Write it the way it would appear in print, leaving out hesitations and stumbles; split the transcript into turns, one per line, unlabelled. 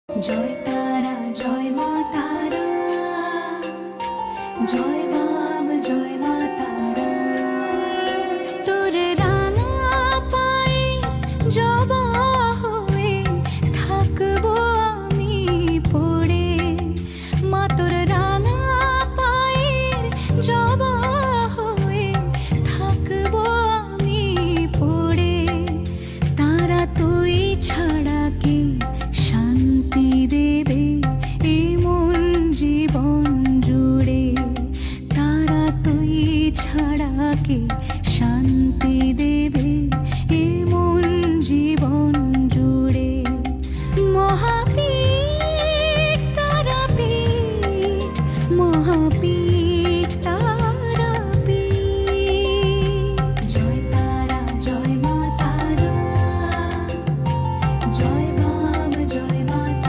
জয় তারা জয় মা তারা, জয় বাম জয় মা তারা। তোর রাঙা পায়ের জবা হয়ে থাকবো আমি পড়ে, মা তোর রাঙা পায়ের জবা হয়ে থাকবো আমি পড়ে। তারা তুই ছাড়া কে শান্তি দেবে এ মন জীবন জুড়ে, তারা তুই ছাড়া কে শান্তি দেবে এ মন জীবন জুড়ে। মহাপীঠ তারাপীঠ, মহাপীঠ